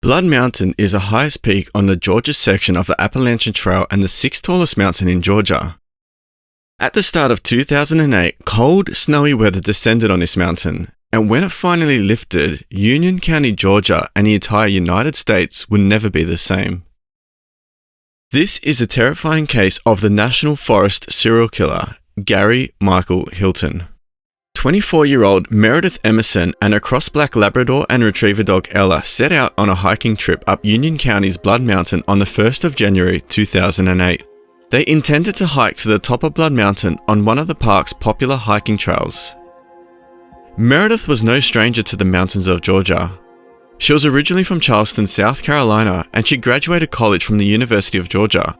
Blood Mountain is the highest peak on the Georgia section of the Appalachian Trail and the sixth tallest mountain in Georgia. At the start of 2008, cold, snowy weather descended on this mountain, and when it finally lifted, Union County, Georgia, and the entire United States would never be the same. This is a terrifying case of the National Forest serial killer, Gary Michael Hilton. 24-year-old Meredith Emerson and her cross-black Labrador and Retriever dog Ella set out on a hiking trip up Union County's Blood Mountain on the 1st of January 2008. They intended to hike to the top of Blood Mountain on one of the park's popular hiking trails. Meredith was no stranger to the mountains of Georgia. She was originally from Charleston, South Carolina, and she graduated college from the University of Georgia,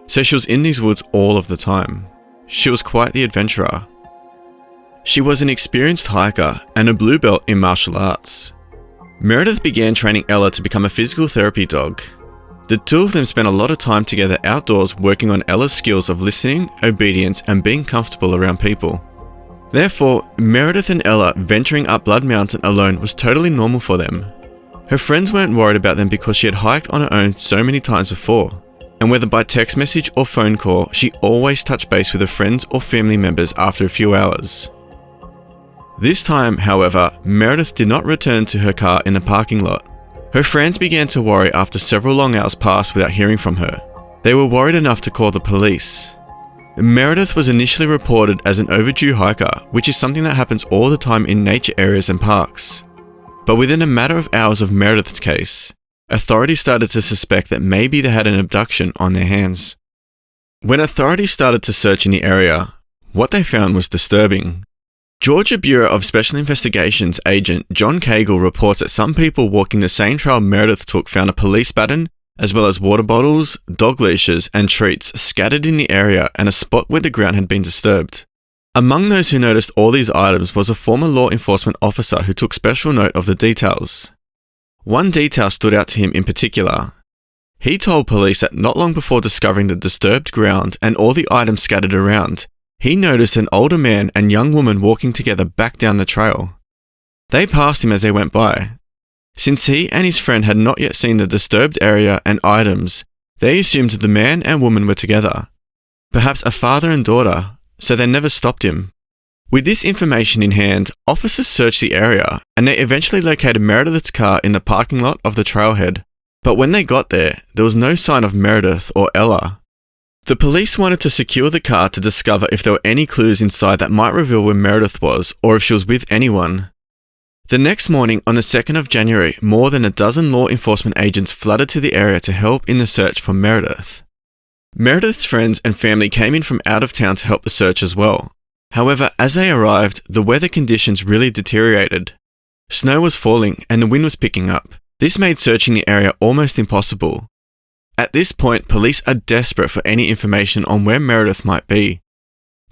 so she was in these woods all of the time. She was quite the adventurer. She was an experienced hiker and a blue belt in martial arts. Meredith began training Ella to become a physical therapy dog. The two of them spent a lot of time together outdoors working on Ella's skills of listening, obedience, and being comfortable around people. Therefore, Meredith and Ella venturing up Blood Mountain alone was totally normal for them. Her friends weren't worried about them because she had hiked on her own so many times before, and whether by text message or phone call, she always touched base with her friends or family members after a few hours. This time, however, Meredith did not return to her car in the parking lot. Her friends began to worry after several long hours passed without hearing from her. They were worried enough to call the police. Meredith was initially reported as an overdue hiker, which is something that happens all the time in nature areas and parks. But within a matter of hours of Meredith's case, authorities started to suspect that maybe they had an abduction on their hands. When authorities started to search in the area, what they found was disturbing. Georgia Bureau of Special Investigations agent John Cagle reports that some people walking the same trail Meredith took found a police baton, as well as water bottles, dog leashes, and treats scattered in the area and a spot where the ground had been disturbed. Among those who noticed all these items was a former law enforcement officer who took special note of the details. One detail stood out to him in particular. He told police that not long before discovering the disturbed ground and all the items scattered around, he noticed an older man and young woman walking together back down the trail. They passed him as they went by. Since he and his friend had not yet seen the disturbed area and items, they assumed the man and woman were together, perhaps a father and daughter, so they never stopped him. With this information in hand, officers searched the area and they eventually located Meredith's car in the parking lot of the trailhead. But when they got there was no sign of Meredith or Ella. The police wanted to secure the car to discover if there were any clues inside that might reveal where Meredith was or if she was with anyone. The next morning, on the 2nd of January, more than a dozen law enforcement agents flooded to the area to help in the search for Meredith. Meredith's friends and family came in from out of town to help the search as well. However, as they arrived, the weather conditions really deteriorated. Snow was falling and the wind was picking up. This made searching the area almost impossible. At this point, police are desperate for any information on where Meredith might be.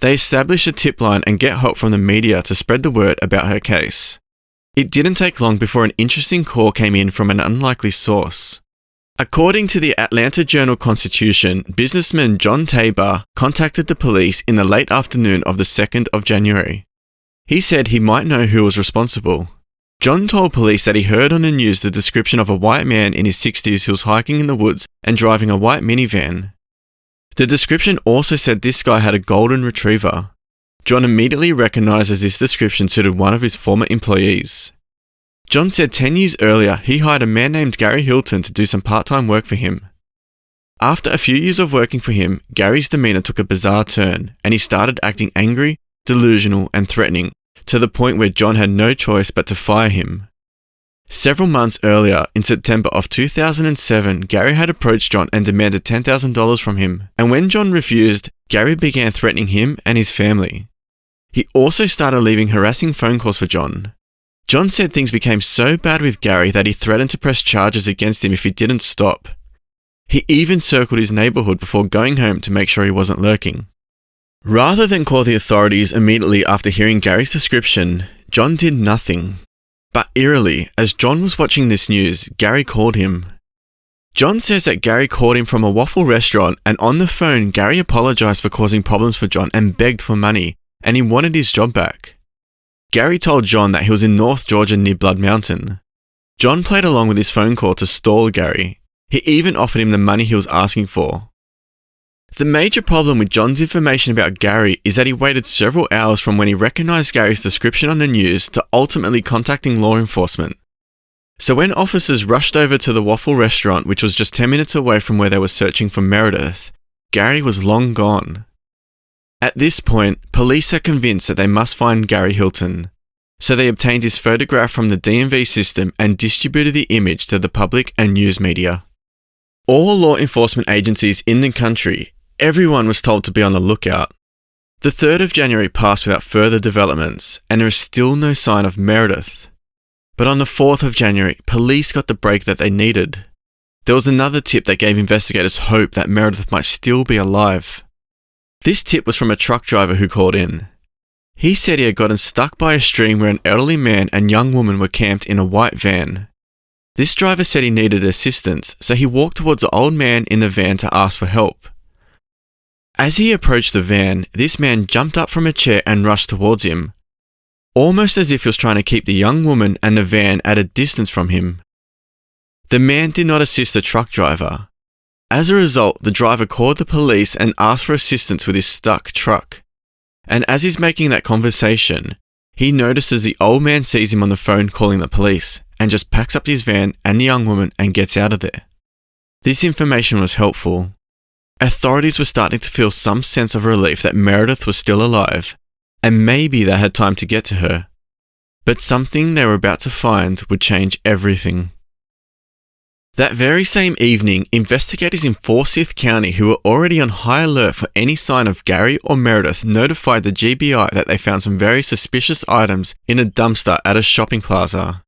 They establish a tip line and get help from the media to spread the word about her case. It didn't take long before an interesting call came in from an unlikely source. According to the Atlanta Journal-Constitution, businessman John Tabor contacted the police in the late afternoon of the 2nd of January. He said he might know who was responsible. John told police that he heard on the news the description of a white man in his 60s who was hiking in the woods and driving a white minivan. The description also said this guy had a golden retriever. John immediately recognizes this description suited one of his former employees. John said 10 years earlier he hired a man named Gary Hilton to do some part-time work for him. After a few years of working for him, Gary's demeanor took a bizarre turn and he started acting angry, delusional, and threatening, to the point where John had no choice but to fire him. Several months earlier, in September of 2007, Gary had approached John and demanded $10,000 from him, and when John refused, Gary began threatening him and his family. He also started leaving harassing phone calls for John. John said things became so bad with Gary that he threatened to press charges against him if he didn't stop. He even circled his neighborhood before going home to make sure he wasn't lurking. Rather than call the authorities immediately after hearing Gary's description, John did nothing. But eerily, as John was watching this news, Gary called him. John says that Gary called him from a waffle restaurant, and on the phone, Gary apologized for causing problems for John and begged for money, and he wanted his job back. Gary told John that he was in North Georgia near Blood Mountain. John played along with his phone call to stall Gary. He even offered him the money he was asking for. The major problem with John's information about Gary is that he waited several hours from when he recognized Gary's description on the news to ultimately contacting law enforcement. So when officers rushed over to the Waffle restaurant, which was just 10 minutes away from where they were searching for Meredith, Gary was long gone. At this point, police are convinced that they must find Gary Hilton. So they obtained his photograph from the DMV system and distributed the image to the public and news media. All law enforcement agencies in the country, everyone was told to be on the lookout. The 3rd of January passed without further developments, and there is still no sign of Meredith. But on the 4th of January, police got the break that they needed. There was another tip that gave investigators hope that Meredith might still be alive. This tip was from a truck driver who called in. He said he had gotten stuck by a stream where an elderly man and young woman were camped in a white van. This driver said he needed assistance, so he walked towards the old man in the van to ask for help. As he approached the van, this man jumped up from a chair and rushed towards him, almost as if he was trying to keep the young woman and the van at a distance from him. The man did not assist the truck driver. As a result, the driver called the police and asked for assistance with his stuck truck. And as he's making that conversation, he notices the old man sees him on the phone calling the police and just packs up his van and the young woman and gets out of there. This information was helpful. Authorities were starting to feel some sense of relief that Meredith was still alive, and maybe they had time to get to her. But something they were about to find would change everything. That very same evening, investigators in Forsyth County who were already on high alert for any sign of Gary or Meredith notified the GBI that they found some very suspicious items in a dumpster at a shopping plaza.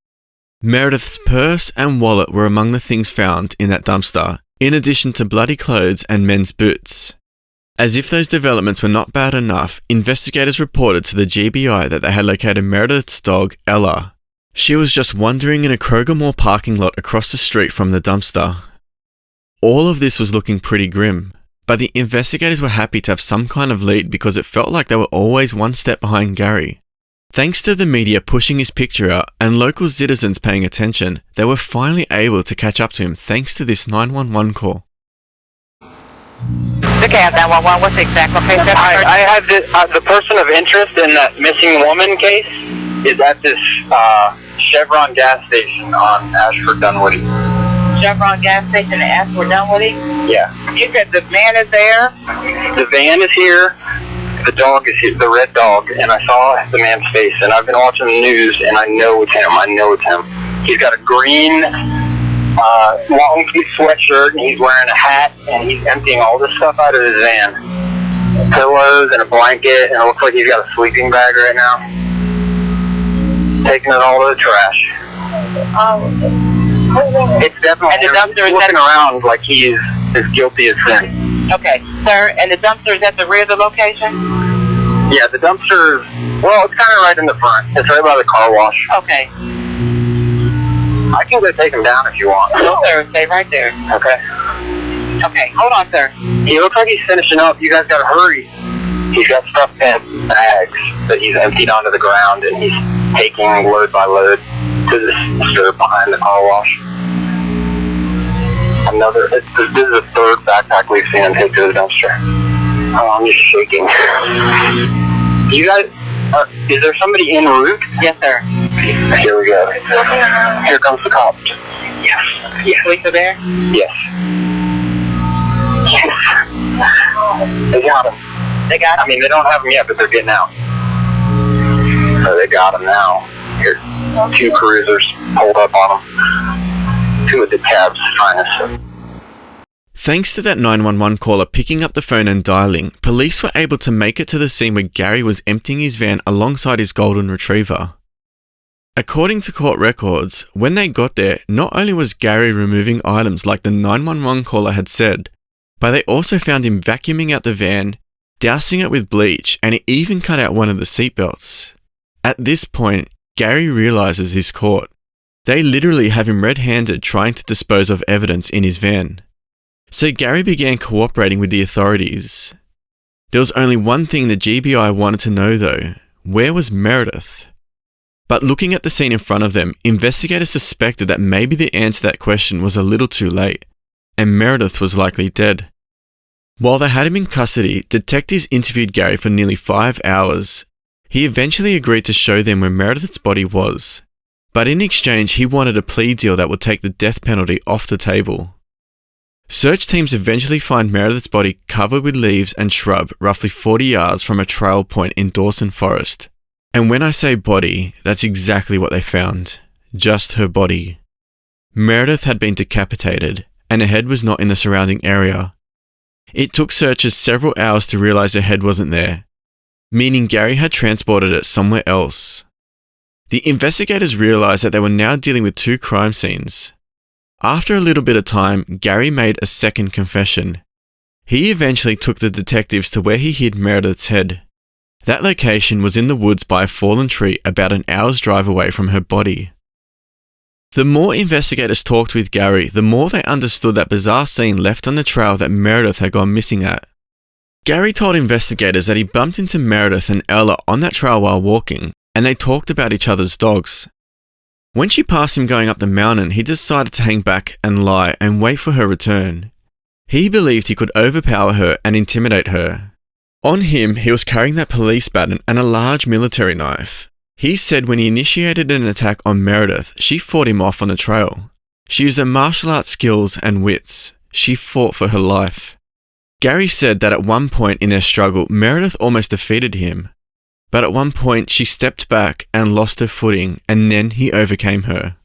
Meredith's purse and wallet were among the things found in that dumpster, in addition to bloody clothes and men's boots. As if those developments were not bad enough, investigators reported to the GBI that they had located Meredith's dog, Ella. She was just wandering in a Kroger Mall parking lot across the street from the dumpster. All of this was looking pretty grim, but the investigators were happy to have some kind of lead because it felt like they were always one step behind Gary. Thanks to the media pushing his picture out and local citizens paying attention, they were finally able to catch up to him thanks to this 911 call. Okay, 911, what's the exact location? I have the person of interest in that missing woman case is at this Chevron gas station on Ashford Dunwoody. Chevron gas station in Ashford Dunwoody? Yeah. You said the van is there? The van is here. The dog is here, the red dog, and I saw the man's face, and I've been watching the news, and I know it's him. He's got a green long sleeve sweatshirt, and he's wearing a hat, and he's emptying all this stuff out of his van. Pillows and a blanket, and it looks like he's got a sleeping bag right now. Taking it all to the trash. It's definitely, and the dumpster is looking around like he is as guilty as sin. Okay, sir, and the dumpster is at the rear of the location? Yeah, the dumpster is, well, it's kind of right in the front. It's right by the car wash. Okay. I can go take him down if you want. No, sir, stay right there. Okay. Okay, hold on, sir. He looks like he's finishing up. You guys gotta hurry. He's got stuff in bags that he's emptied onto the ground, and he's taking load by load to the dumpster behind the car wash. This is the third backpack we've seen him take to the dumpster. Oh, I'm just shaking. You guys, is there somebody en route? Yes, sir. Here we go. Here comes the cops. Yes. Yes. Police are there? Yes. Yes. They got him. They got him? I mean, they don't have him yet, but they're getting out. So they got him now. Here, 2 cruisers pulled up on him. 2 of the cab's finest. Thanks to that 911 caller picking up the phone and dialing, police were able to make it to the scene where Gary was emptying his van alongside his golden retriever. According to court records, when they got there, not only was Gary removing items like the 911 caller had said, but they also found him vacuuming out the van, dousing it with bleach, and he even cut out one of the seatbelts. At this point, Gary realizes he's caught. They literally have him red-handed trying to dispose of evidence in his van. So Gary began cooperating with the authorities. There was only one thing the GBI wanted to know though: where was Meredith? But looking at the scene in front of them, investigators suspected that maybe the answer to that question was a little too late, and Meredith was likely dead. While they had him in custody, detectives interviewed Gary for nearly 5 hours. He eventually agreed to show them where Meredith's body was, but in exchange he wanted a plea deal that would take the death penalty off the table. Search teams eventually find Meredith's body covered with leaves and shrub roughly 40 yards from a trail point in Dawson Forest. And when I say body, that's exactly what they found. Just her body. Meredith had been decapitated, and her head was not in the surrounding area. It took searchers several hours to realize her head wasn't there, meaning Gary had transported it somewhere else. The investigators realized that they were now dealing with 2 crime scenes. After a little bit of time, Gary made a second confession. He eventually took the detectives to where he hid Meredith's head. That location was in the woods by a fallen tree about an hour's drive away from her body. The more investigators talked with Gary, the more they understood that bizarre scene left on the trail that Meredith had gone missing at. Gary told investigators that he bumped into Meredith and Ella on that trail while walking, and they talked about each other's dogs. When she passed him going up the mountain, he decided to hang back and lie and wait for her return. He believed he could overpower her and intimidate her. On him, he was carrying that police baton and a large military knife. He said when he initiated an attack on Meredith, she fought him off on the trail. She used her martial arts skills and wits. She fought for her life. Gary said that at one point in their struggle, Meredith almost defeated him. But at one point, she stepped back and lost her footing, and then he overcame her.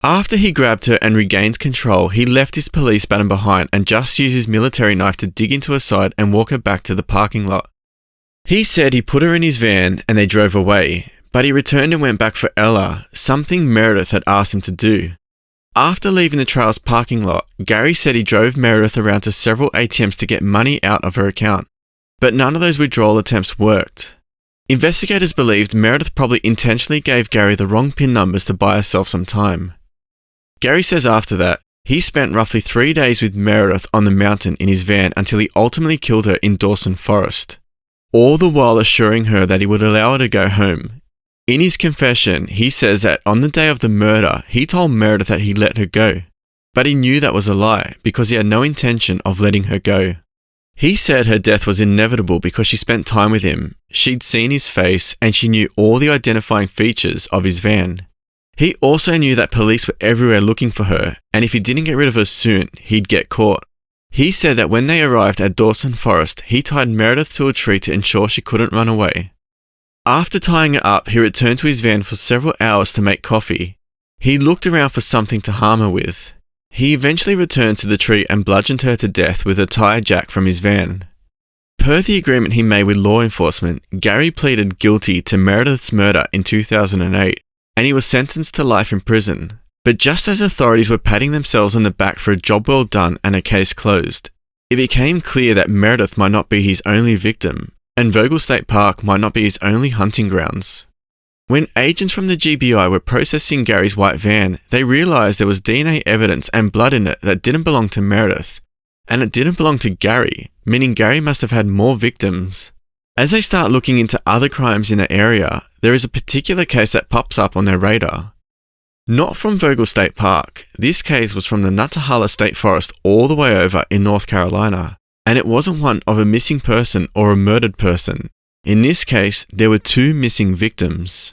After he grabbed her and regained control, he left his police baton behind and just used his military knife to dig into her side and walk her back to the parking lot. He said he put her in his van and they drove away, but he returned and went back for Ella, something Meredith had asked him to do. After leaving the trail's parking lot, Gary said he drove Meredith around to several ATMs to get money out of her account, but none of those withdrawal attempts worked. Investigators believed Meredith probably intentionally gave Gary the wrong PIN numbers to buy herself some time. Gary says after that, he spent roughly 3 days with Meredith on the mountain in his van until he ultimately killed her in Dawson Forest, all the while assuring her that he would allow her to go home. In his confession, he says that on the day of the murder, he told Meredith that he let her go, but he knew that was a lie because he had no intention of letting her go. He said her death was inevitable because she spent time with him, she'd seen his face, and she knew all the identifying features of his van. He also knew that police were everywhere looking for her, and if he didn't get rid of her soon, he'd get caught. He said that when they arrived at Dawson Forest, he tied Meredith to a tree to ensure she couldn't run away. After tying her up, he returned to his van for several hours to make coffee. He looked around for something to harm her with. He eventually returned to the tree and bludgeoned her to death with a tire jack from his van. Per the agreement he made with law enforcement, Gary pleaded guilty to Meredith's murder in 2008, and he was sentenced to life in prison. But just as authorities were patting themselves on the back for a job well done and a case closed, it became clear that Meredith might not be his only victim, and Vogel State Park might not be his only hunting grounds. When agents from the GBI were processing Gary's white van, they realized there was DNA evidence and blood in it that didn't belong to Meredith, and it didn't belong to Gary, meaning Gary must have had more victims. As they start looking into other crimes in the area, there is a particular case that pops up on their radar. Not from Vogel State Park, this case was from the Nantahala State Forest all the way over in North Carolina, and it wasn't one of a missing person or a murdered person. In this case, there were 2 missing victims.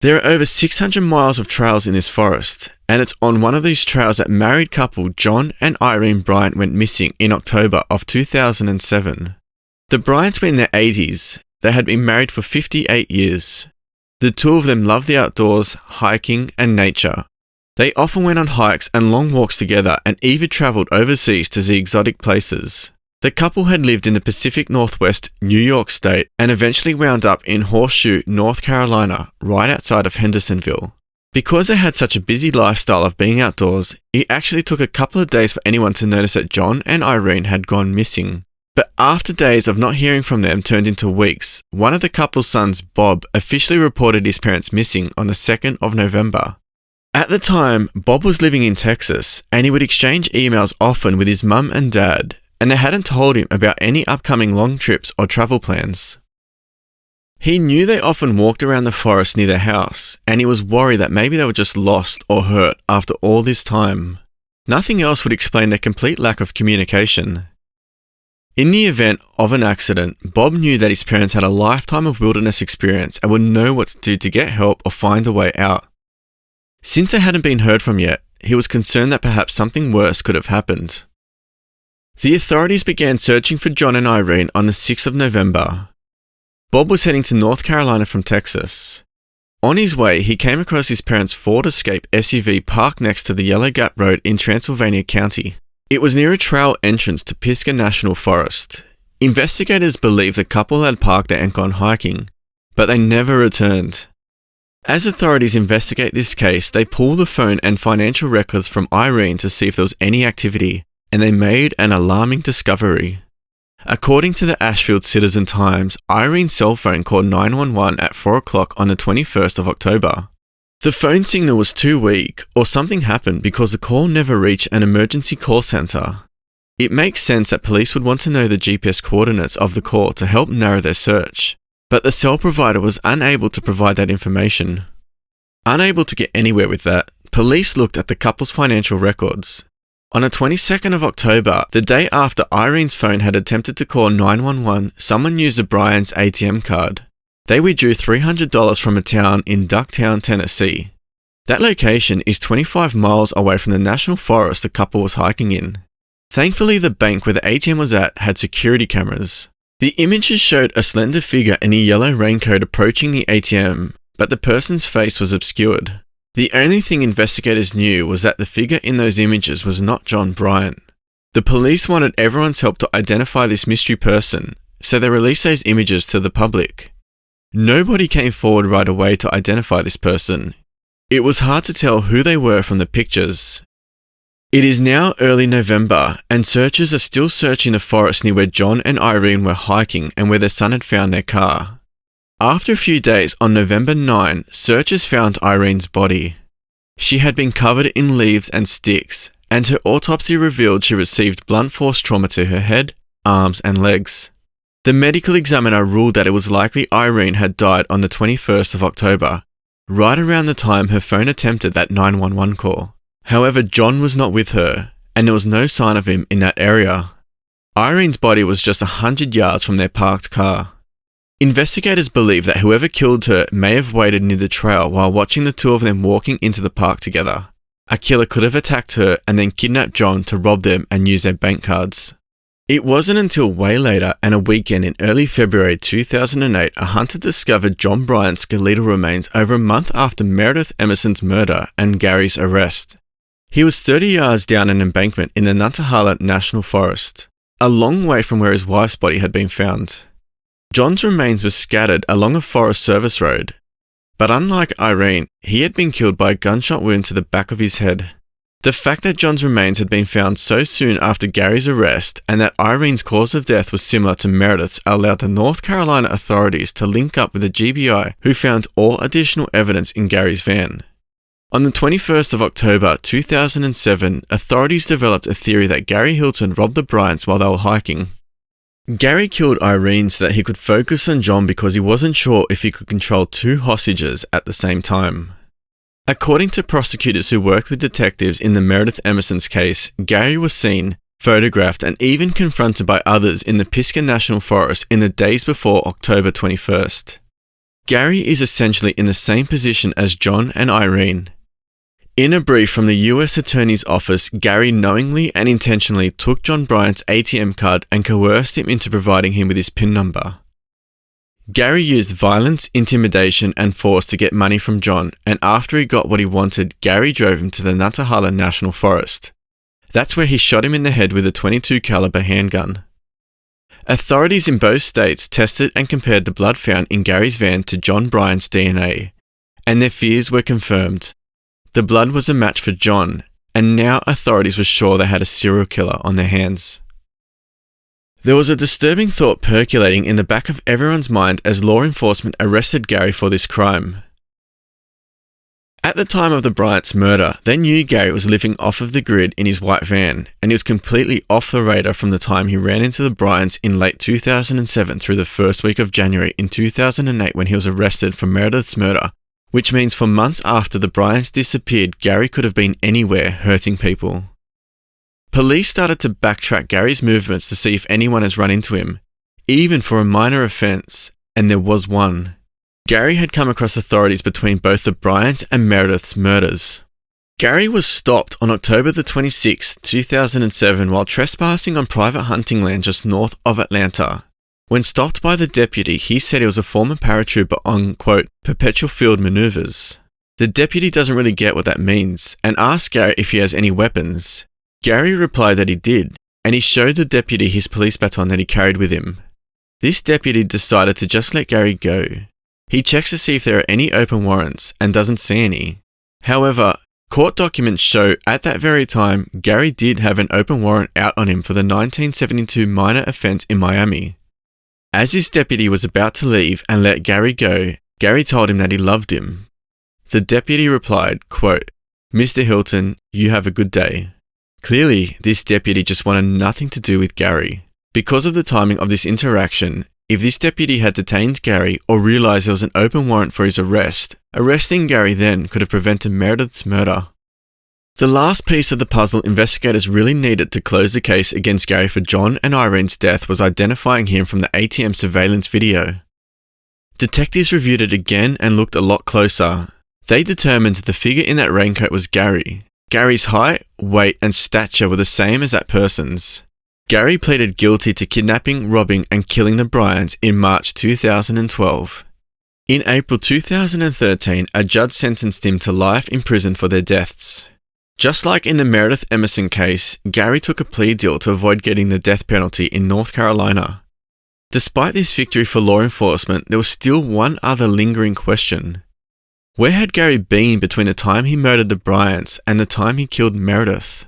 There are over 600 miles of trails in this forest, and it's on one of these trails that married couple John and Irene Bryant went missing in October of 2007. The Bryants were in their 80s. They had been married for 58 years. The 2 of them loved the outdoors, hiking, and nature. They often went on hikes and long walks together and even travelled overseas to see exotic places. The couple had lived in the Pacific Northwest, New York State, and eventually wound up in Horseshoe, North Carolina, right outside of Hendersonville. Because they had such a busy lifestyle of being outdoors, it actually took a couple of days for anyone to notice that John and Irene had gone missing. But after days of not hearing from them turned into weeks, one of the couple's sons, Bob, officially reported his parents missing on the 2nd of November. At the time, Bob was living in Texas, and he would exchange emails often with his mum and dad, and they hadn't told him about any upcoming long trips or travel plans. He knew they often walked around the forest near their house, and he was worried that maybe they were just lost or hurt after all this time. Nothing else would explain their complete lack of communication. In the event of an accident, Bob knew that his parents had a lifetime of wilderness experience and would know what to do to get help or find a way out. Since they hadn't been heard from yet, he was concerned that perhaps something worse could have happened. The authorities began searching for John and Irene on the 6th of November. Bob was heading to North Carolina from Texas. On his way, he came across his parents' Ford Escape SUV parked next to the Yellow Gap Road in Transylvania County. It was near a trail entrance to Pisgah National Forest. Investigators believe the couple had parked there and gone hiking, but they never returned. As authorities investigate this case, they pull the phone and financial records from Irene to see if there was any activity, and they made an alarming discovery. According to the Ashfield Citizen-Times, Irene's cell phone called 911 at 4 o'clock on the 21st of October. The phone signal was too weak, or something happened because the call never reached an emergency call center. It makes sense that police would want to know the GPS coordinates of the call to help narrow their search, but the cell provider was unable to provide that information. Unable to get anywhere with that, police looked at the couple's financial records. On the 22nd of October, the day after Irene's phone had attempted to call 911, someone used a Bryant's ATM card. They withdrew $300 from a town in Ducktown, Tennessee. That location is 25 miles away from the national forest the couple was hiking in. Thankfully, the bank where the ATM was at had security cameras. The images showed a slender figure in a yellow raincoat approaching the ATM, but the person's face was obscured. The only thing investigators knew was that the figure in those images was not John Bryant. The police wanted everyone's help to identify this mystery person, so they released those images to the public. Nobody came forward right away to identify this person. It was hard to tell who they were from the pictures. It is now early November, and searchers are still searching the forest near where John and Irene were hiking and where their son had found their car. After a few days, on November 9, searchers found Irene's body. She had been covered in leaves and sticks, and her autopsy revealed she received blunt force trauma to her head, arms, and legs. The medical examiner ruled that it was likely Irene had died on the 21st of October, right around the time her phone attempted that 911 call. However, John was not with her, and there was no sign of him in that area. Irene's body was just 100 yards from their parked car. Investigators believe that whoever killed her may have waited near the trail while watching the two of them walking into the park together. A killer could have attacked her and then kidnapped John to rob them and use their bank cards. It wasn't until way later and a weekend in early February 2008 a hunter discovered John Bryant's skeletal remains over a month after Meredith Emerson's murder and Gary's arrest. He was 30 yards down an embankment in the Nantahala National Forest, a long way from where his wife's body had been found. John's remains were scattered along a Forest Service road, but unlike Irene, he had been killed by a gunshot wound to the back of his head. The fact that John's remains had been found so soon after Gary's arrest and that Irene's cause of death was similar to Meredith's allowed the North Carolina authorities to link up with the GBI, who found all additional evidence in Gary's van. On the 21st of October 2007, authorities developed a theory that Gary Hilton robbed the Bryants while they were hiking. Gary killed Irene so that he could focus on John because he wasn't sure if he could control two hostages at the same time. According to prosecutors who worked with detectives in the Meredith Emerson's case, Gary was seen, photographed, and even confronted by others in the Pisgah National Forest in the days before October 21st. Gary is essentially in the same position as John and Irene. In a brief from the US Attorney's Office, Gary knowingly and intentionally took John Bryant's ATM card and coerced him into providing him with his PIN number. Gary used violence, intimidation, and force to get money from John, and after he got what he wanted, Gary drove him to the Nantahala National Forest. That's where he shot him in the head with a .22 caliber handgun. Authorities in both states tested and compared the blood found in Gary's van to John Bryant's DNA, and their fears were confirmed. The blood was a match for John, and now authorities were sure they had a serial killer on their hands. There was a disturbing thought percolating in the back of everyone's mind as law enforcement arrested Gary for this crime. At the time of the Bryants' murder, they knew Gary was living off of the grid in his white van, and he was completely off the radar from the time he ran into the Bryants in late 2007 through the first week of January in 2008 when he was arrested for Meredith's murder, which means for months after the Bryants disappeared, Gary could have been anywhere hurting people. Police started to backtrack Gary's movements to see if anyone has run into him, even for a minor offence, and there was one. Gary had come across authorities between both the Bryant and Meredith's murders. Gary was stopped on October the 26th, 2007 while trespassing on private hunting land just north of Atlanta. When stopped by the deputy, he said he was a former paratrooper on, quote, perpetual field maneuvers. The deputy doesn't really get what that means and asked Gary if he has any weapons. Gary replied that he did, and he showed the deputy his police baton that he carried with him. This deputy decided to just let Gary go. He checks to see if there are any open warrants and doesn't see any. However, court documents show at that very time Gary did have an open warrant out on him for the 1972 minor offence in Miami. As his deputy was about to leave and let Gary go, Gary told him that he loved him. The deputy replied, quote, Mr. Hilton, you have a good day. Clearly, this deputy just wanted nothing to do with Gary. Because of the timing of this interaction, if this deputy had detained Gary or realised there was an open warrant for his arrest, arresting Gary then could have prevented Meredith's murder. The last piece of the puzzle investigators really needed to close the case against Gary for John and Irene's death was identifying him from the ATM surveillance video. Detectives reviewed it again and looked a lot closer. They determined the figure in that raincoat was Gary. Gary's height, weight and stature were the same as that person's. Gary pleaded guilty to kidnapping, robbing and killing the Bryants in March 2012. In April 2013, a judge sentenced him to life in prison for their deaths. Just like in the Meredith Emerson case, Gary took a plea deal to avoid getting the death penalty in North Carolina. Despite this victory for law enforcement, there was still one other lingering question. Where had Gary been between the time he murdered the Bryants and the time he killed Meredith?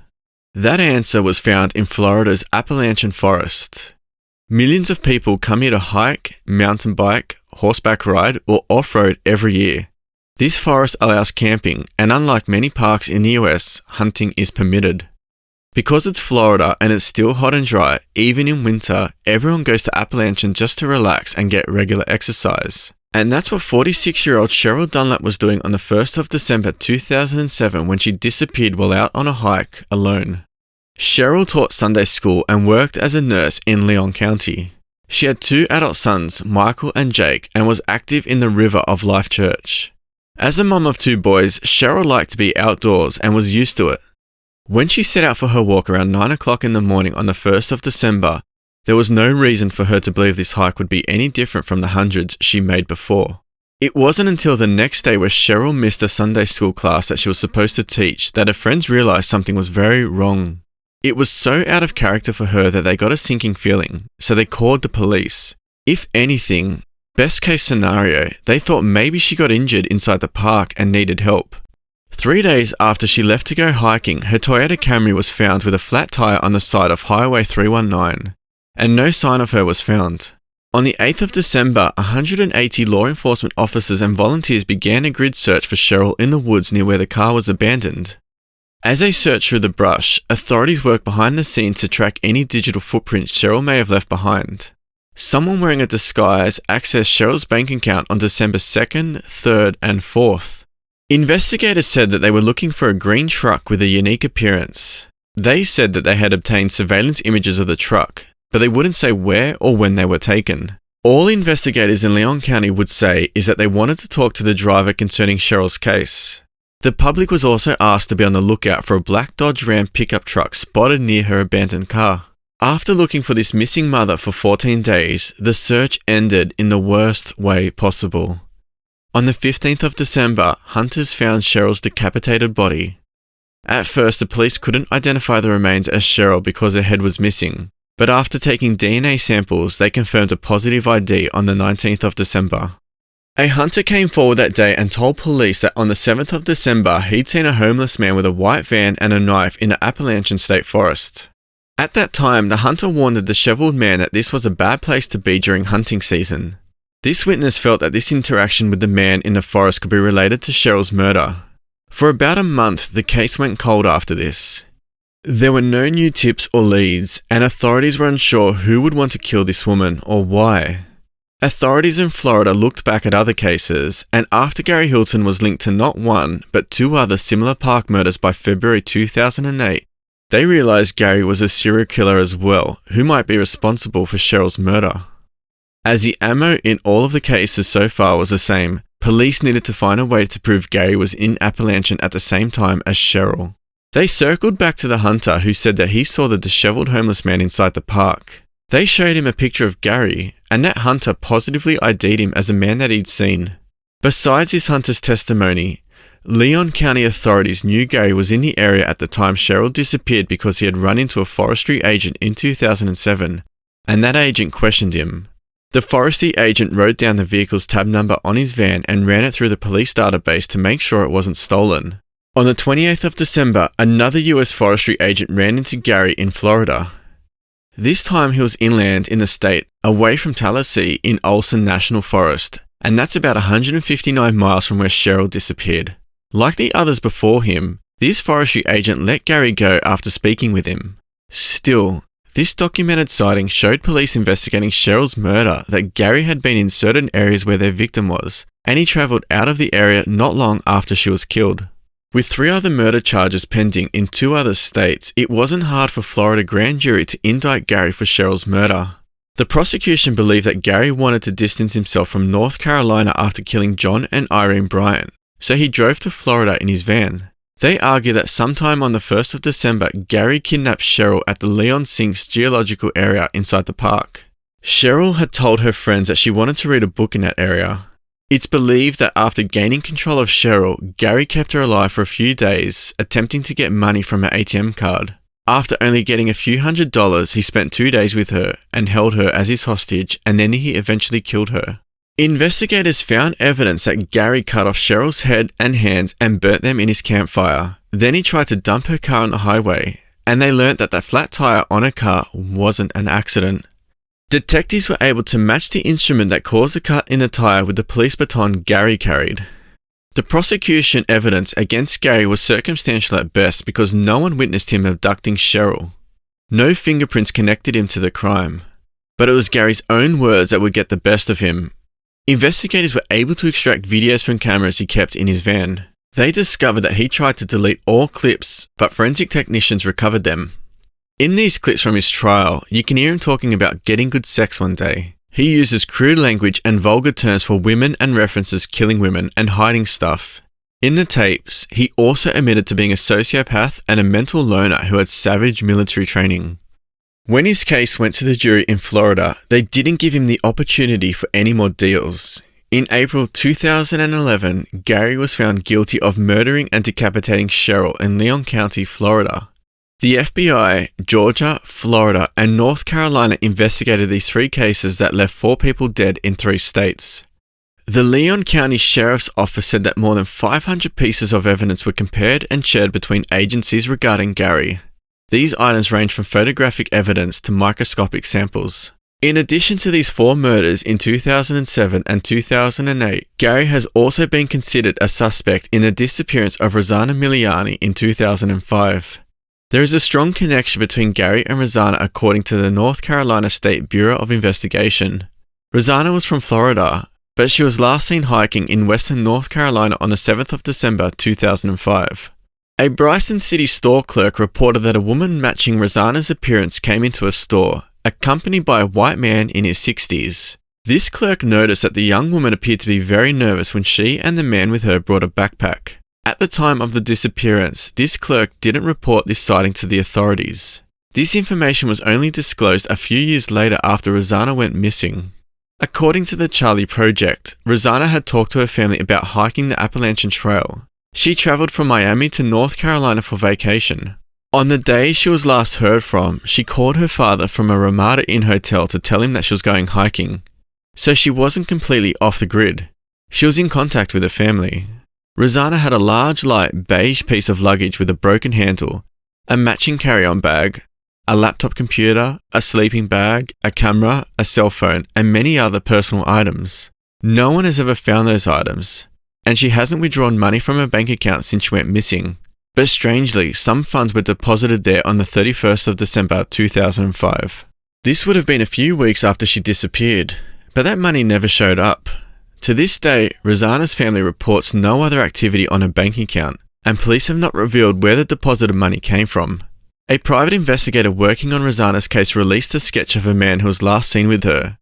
That answer was found in Florida's Appalachian forest. Millions of people come here to hike, mountain bike, horseback ride, or off-road every year. This forest allows camping, and unlike many parks in the US, hunting is permitted. Because it's Florida and it's still hot and dry, even in winter, everyone goes to Appalachian just to relax and get regular exercise. And that's what 46-year-old Cheryl Dunlap was doing on the 1st of December 2007 when she disappeared while out on a hike alone. Cheryl taught Sunday school and worked as a nurse in Leon County. She had 2 adult sons, Michael and Jake, and was active in the River of Life Church. As a mum of 2 boys, Cheryl liked to be outdoors and was used to it. When she set out for her walk around 9 o'clock in the morning on the 1st of December, there was no reason for her to believe this hike would be any different from the hundreds she made before. It wasn't until the next day where Cheryl missed a Sunday school class that she was supposed to teach that her friends realised something was very wrong. It was so out of character for her that they got a sinking feeling, so they called the police. If anything, best case scenario, they thought maybe she got injured inside the park and needed help. 3 days after she left to go hiking, her Toyota Camry was found with a flat tyre on the side of Highway 319, and no sign of her was found. On the 8th of December, 180 law enforcement officers and volunteers began a grid search for Cheryl in the woods near where the car was abandoned. As they searched through the brush, authorities worked behind the scenes to track any digital footprints Cheryl may have left behind. Someone wearing a disguise accessed Cheryl's bank account on December 2nd, 3rd, and 4th. Investigators said that they were looking for a green truck with a unique appearance. They said that they had obtained surveillance images of the truck, but they wouldn't say where or when they were taken. All investigators in Leon County would say is that they wanted to talk to the driver concerning Cheryl's case. The public was also asked to be on the lookout for a black Dodge Ram pickup truck spotted near her abandoned car. After looking for this missing mother for 14 days, the search ended in the worst way possible. On the 15th of December, hunters found Cheryl's decapitated body. At first, the police couldn't identify the remains as Cheryl because her head was missing, but after taking DNA samples, they confirmed a positive ID on the 19th of December. A hunter came forward that day and told police that on the 7th of December, he'd seen a homeless man with a white van and a knife in the Appalachian State Forest. At that time, the hunter warned the disheveled man that this was a bad place to be during hunting season. This witness felt that this interaction with the man in the forest could be related to Cheryl's murder. For about a month, the case went cold after this. There were no new tips or leads, and authorities were unsure who would want to kill this woman or why. Authorities in Florida looked back at other cases, and after Gary Hilton was linked to not one, but two other similar park murders by February 2008, they realized Gary was a serial killer as well, who might be responsible for Cheryl's murder. As the ammo in all of the cases so far was the same, police needed to find a way to prove Gary was in Appalachian at the same time as Cheryl. They circled back to the hunter who said that he saw the disheveled homeless man inside the park. They showed him a picture of Gary, and that hunter positively ID'd him as a man that he'd seen. Besides his hunter's testimony, Leon County authorities knew Gary was in the area at the time Cheryl disappeared because he had run into a forestry agent in 2007, and that agent questioned him. The forestry agent wrote down the vehicle's tab number on his van and ran it through the police database to make sure it wasn't stolen. On the 28th of December, another US forestry agent ran into Gary in Florida. This time he was inland in the state, away from Tallahassee in Olson National Forest, and that's about 159 miles from where Cheryl disappeared. Like the others before him, this forestry agent let Gary go after speaking with him. Still, this documented sighting showed police investigating Cheryl's murder that Gary had been in certain areas where their victim was, and he travelled out of the area not long after she was killed. With 3 other murder charges pending in 2 other states, it wasn't hard for Florida grand jury to indict Gary for Cheryl's murder. The prosecution believed that Gary wanted to distance himself from North Carolina after killing John and Irene Bryant, so he drove to Florida in his van. They argue that sometime on the 1st of December, Gary kidnapped Cheryl at the Leon Sinks geological area inside the park. Cheryl had told her friends that she wanted to read a book in that area. It's believed that after gaining control of Cheryl, Gary kept her alive for a few days, attempting to get money from her ATM card. After only getting a few $100s, he spent 2 days with her and held her as his hostage, and then he eventually killed her. Investigators found evidence that Gary cut off Cheryl's head and hands and burnt them in his campfire. Then he tried to dump her car on the highway, and they learnt that the flat tire on her car wasn't an accident. Detectives were able to match the instrument that caused the cut in the tire with the police baton Gary carried. The prosecution evidence against Gary was circumstantial at best because no one witnessed him abducting Cheryl. No fingerprints connected him to the crime. But it was Gary's own words that would get the best of him. Investigators were able to extract videos from cameras he kept in his van. They discovered that he tried to delete all clips, but forensic technicians recovered them. In these clips from his trial, you can hear him talking about getting good sex one day. He uses crude language and vulgar terms for women and references killing women and hiding stuff. In the tapes, he also admitted to being a sociopath and a mental loner who had savage military training. When his case went to the jury in Florida, they didn't give him the opportunity for any more deals. In April 2011, Gary was found guilty of murdering and decapitating Cheryl in Leon County, Florida. The FBI, Georgia, Florida, and North Carolina investigated these 3 cases that left 4 people dead in 3 states. The Leon County Sheriff's Office said that more than 500 pieces of evidence were compared and shared between agencies regarding Gary. These items range from photographic evidence to microscopic samples. In addition to these 4 murders in 2007 and 2008, Gary has also been considered a suspect in the disappearance of Rosanna Miliani in 2005. There is a strong connection between Gary and Rosanna according to the North Carolina State Bureau of Investigation. Rosanna was from Florida, but she was last seen hiking in western North Carolina on the 7th of December 2005. A Bryson City store clerk reported that a woman matching Rosanna's appearance came into a store, accompanied by a white man in his 60s. This clerk noticed that the young woman appeared to be very nervous when she and the man with her brought a backpack. At the time of the disappearance, this clerk didn't report this sighting to the authorities. This information was only disclosed a few years later after Rosanna went missing. According to the Charlie Project, Rosanna had talked to her family about hiking the Appalachian Trail. She travelled from Miami to North Carolina for vacation. On the day she was last heard from, she called her father from a Ramada Inn hotel to tell him that she was going hiking. So she wasn't completely off the grid. She was in contact with her family. Rosanna had a large light beige piece of luggage with a broken handle, a matching carry-on bag, a laptop computer, a sleeping bag, a camera, a cell phone, and many other personal items. No one has ever found those items. and she hasn't withdrawn money from her bank account since she went missing. But strangely, some funds were deposited there on the 31st of December 2005. This would have been a few weeks after she disappeared, but that money never showed up. To this day, Rosanna's family reports no other activity on her bank account, and police have not revealed where the deposited money came from. A private investigator working on Rosanna's case released a sketch of a man who was last seen with her.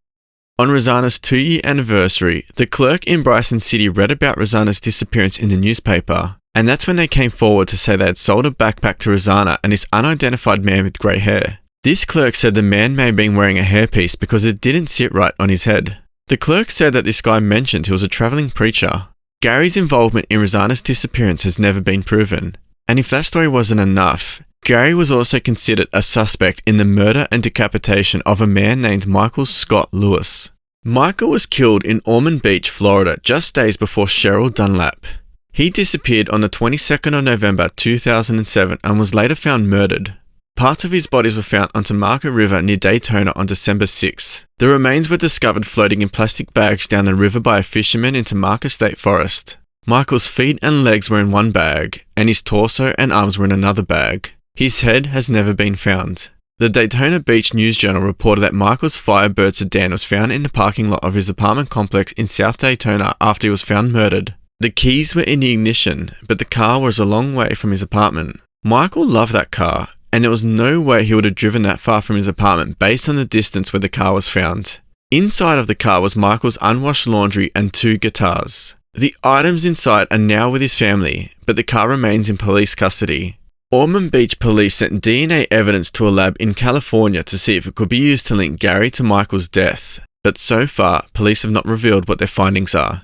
On Rosanna's 2-year anniversary, the clerk in Bryson City read about Rosanna's disappearance in the newspaper, and that's when they came forward to say they had sold a backpack to Rosanna and this unidentified man with grey hair. This clerk said the man may have been wearing a hairpiece because it didn't sit right on his head. The clerk said that this guy mentioned he was a travelling preacher. Gary's involvement in Rosanna's disappearance has never been proven, and if that story wasn't enough, Gary was also considered a suspect in the murder and decapitation of a man named Michael Scott Lewis. Michael was killed in Ormond Beach, Florida, just days before Cheryl Dunlap. He disappeared on the 22nd of November 2007 and was later found murdered. Parts of his bodies were found on Tamaka River near Daytona on December 6. The remains were discovered floating in plastic bags down the river by a fisherman in Tamaka State Forest. Michael's feet and legs were in one bag, and his torso and arms were in another bag. His head has never been found. The Daytona Beach News Journal reported that Michael's Firebird sedan was found in the parking lot of his apartment complex in South Daytona after he was found murdered. The keys were in the ignition, but the car was a long way from his apartment. Michael loved that car, and there was no way he would have driven that far from his apartment based on the distance where the car was found. Inside of the car was Michael's unwashed laundry and 2 guitars. The items inside are now with his family, but the car remains in police custody. Ormond Beach police sent DNA evidence to a lab in California to see if it could be used to link Gary to Michael's death, but so far, police have not revealed what their findings are.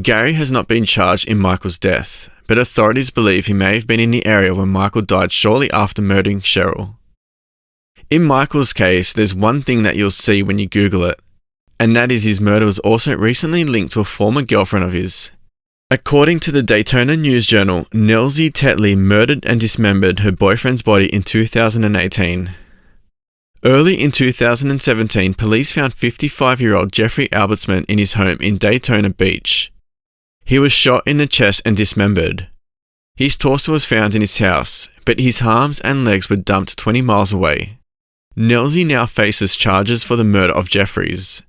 Gary has not been charged in Michael's death, but authorities believe he may have been in the area when Michael died shortly after murdering Cheryl. In Michael's case, there's one thing that you'll see when you Google it, and that is his murder was also recently linked to a former girlfriend of his. According to the Daytona News Journal, Nelsie Tetley murdered and dismembered her boyfriend's body in 2018. Early in 2017, police found 55-year-old Jeffrey Albertsman in his home in Daytona Beach. He was shot in the chest and dismembered. His torso was found in his house, but his arms and legs were dumped 20 miles away. Nelsie now faces charges for the murder of Jeffries,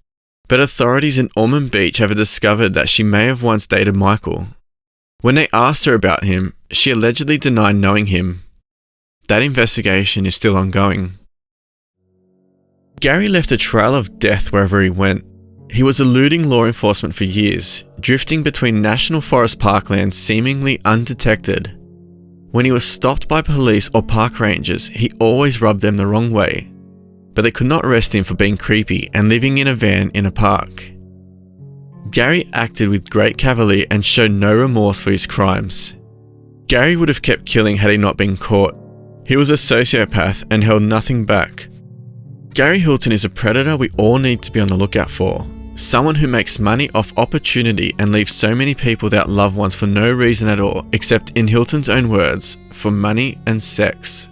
but authorities in Ormond Beach have discovered that she may have once dated Michael. When they asked her about him, she allegedly denied knowing him. That investigation is still ongoing. Gary left a trail of death wherever he went. He was eluding law enforcement for years, drifting between national forest parklands seemingly undetected. When he was stopped by police or park rangers, he always rubbed them the wrong way, but they could not arrest him for being creepy and living in a van in a park. Gary acted with great cavalier and showed no remorse for his crimes. Gary would have kept killing had he not been caught. He was a sociopath and held nothing back. Gary Hilton is a predator we all need to be on the lookout for. Someone who makes money off opportunity and leaves so many people without loved ones for no reason at all, except in Hilton's own words, for money and sex.